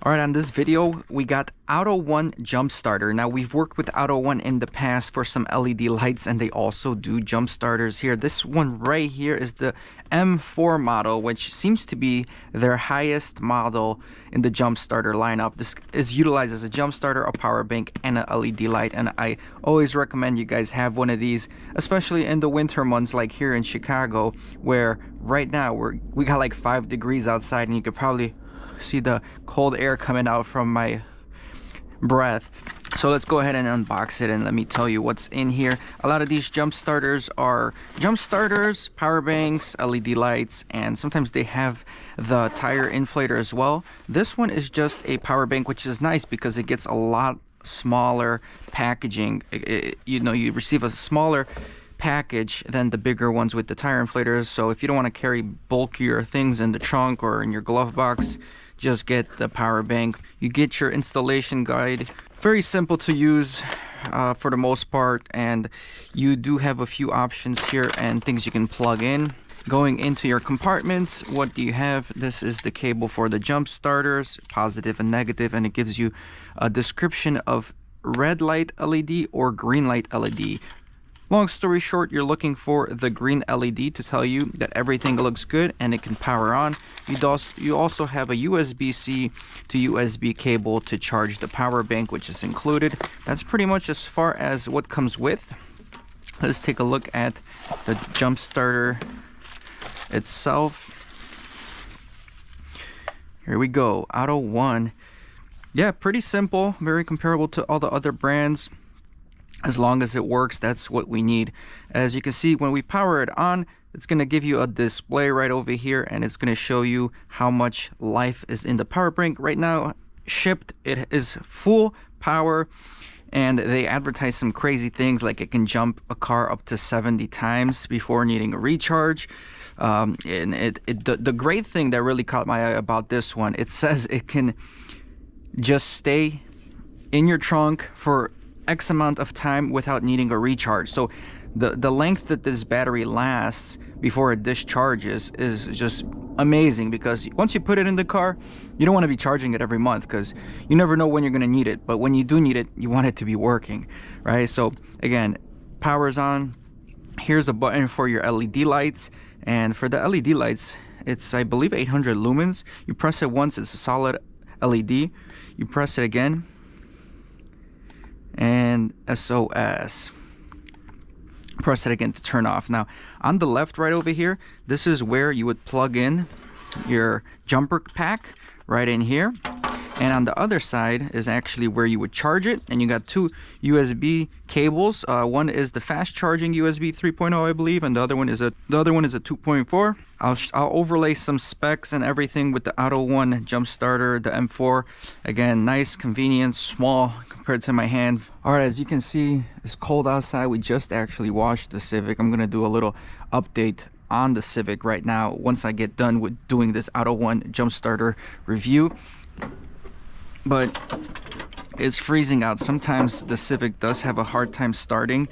All right, on this video, we got AUTO1 jump starter. Now, we've worked with AUTO1 in the past for some LED lights, and they also do jump starters here. This one right here is the M4 model, which seems to be their highest model in the jump starter lineup. This is utilized as a jump starter, a power bank, and an LED light, and I always recommend you guys have one of these, especially in the winter months like here in Chicago, where right now we got like 5 degrees outside, and you could probably see the cold air coming out from my breath. So let's go ahead and unbox it and let me tell you what's in here. A lot of these jump starters are jump starters, power banks, LED lights, and sometimes they have the tire inflator as well. This one is just a power bank, which is nice because it gets a lot smaller packaging. You receive a smaller package than the bigger ones with the tire inflators. So if you don't want to carry bulkier things in the trunk or in your glove box, just get the power bank. You get your installation guide, very simple to use for the most part, and you do have a few options here and things you can plug in. Going into your compartments, what do you have? This is the cable for the jump starters, positive and negative, and it gives you a description of red light LED or green light LED. Long story short, you're looking for the green LED to tell you that everything looks good and it can power on. You also have a USB-C to USB cable to charge the power bank, which is included. That's pretty much as far as what comes with. Let's take a look at the jump starter itself. Here we go, AUTO1. Yeah, pretty simple, very comparable to all the other brands. As long as it works, that's what we need. As you can see, when we power it on, it's going to give you a display right over here, and it's going to show you how much life is in the power bank. Right now, shipped, it is full power, and they advertise some crazy things like it can jump a car up to 70 times before needing a recharge. And the great thing that really caught my eye about this one, it says it can just stay in your trunk for X amount of time without needing a recharge. So the length that this battery lasts before it discharges is just amazing, because once you put it in the car, you don't want to be charging it every month because you never know when you're going to need it. But when you do need it, you want it to be working, right? So again, power's on. Here's a button for your LED lights, and for the LED lights, it's, I believe, 800 lumens. You press it once, it's a solid LED. You press it again, and SOS. Press it again to turn off. Now on the left right over here, this is where you would plug in your jumper pack, right in here. And on the other side is actually where you would charge it, and you got 2 USB cables. One is the fast charging USB 3.0, I believe, and the other one is a 2.4. I'll overlay some specs and everything with the AUTO1 jump starter, the M4. Again, nice, convenient, small compared to my hand. All right, as you can see, it's cold outside. We just actually washed the Civic. I'm gonna do a little update on the Civic right now once I get done with doing this AUTO1 jump starter review. But it's freezing out. Sometimes the Civic does have a hard time starting.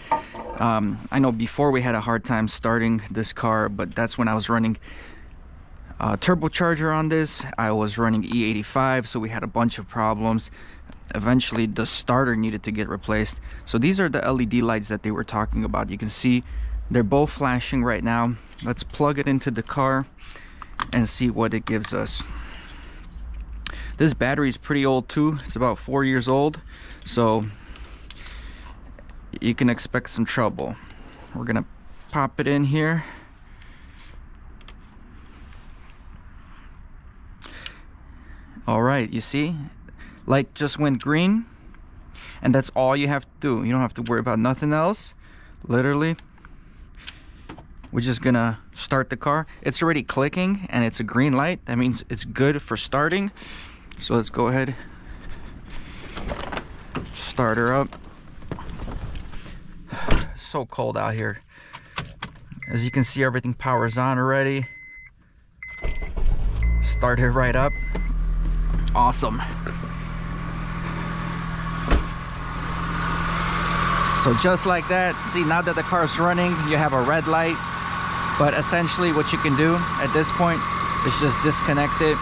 I know before we had a hard time starting this car, but that's when I was running a turbocharger on this. I was running E85, so we had a bunch of problems. Eventually the starter needed to get replaced. So these are the LED lights that they were talking about. You can see they're both flashing right now. Let's plug it into the car and see what it gives us. This battery is pretty old too. It's about 4 years old, so you can expect some trouble. We're gonna pop it in here. All right, you see, light just went green, and that's all you have to do. You don't have to worry about nothing else. Literally, we're just gonna start the car. It's already clicking and it's a green light. That means it's good for starting. So let's go ahead, start her up. It's so cold out here. As you can see, everything powers on already. Start it right up. Awesome. So just like that, see, now that the car is running, you have a red light. But essentially what you can do at this point is just disconnect it.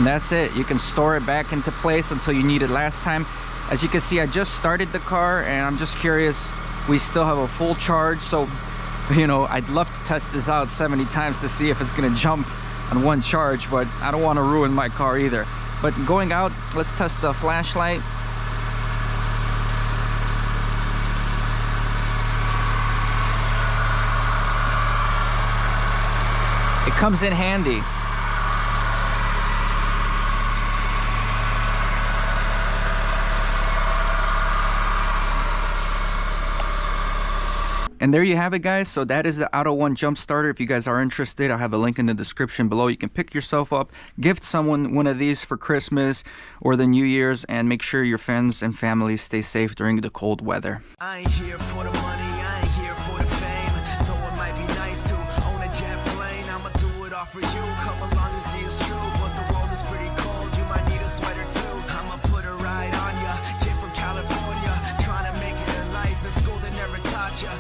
And that's it. You can store it back into place until you need it last time. As you can see, I just started the car and I'm just curious. We still have a full charge, so you know, I'd love to test this out 70 times to see if it's gonna jump on one charge, but I don't want to ruin my car either. But going out, let's test the flashlight. It comes in handy. And there you have it, guys. So that is the AUTO1 jump starter. If you guys are interested, I'll have a link in the description below. You can pick yourself up, gift someone one of these for Christmas or the New Year's, and make sure your friends and family stay safe during the cold weather. I ain't here for the money, I ain't here for the fame. Though it might be nice to own a jet plane, I'ma do it all for you. Come along and see it's true, but the world is pretty cold. You might need a sweater too. I'ma put a ride on ya. Kid from California, trying to make it in life. In school they never taught ya.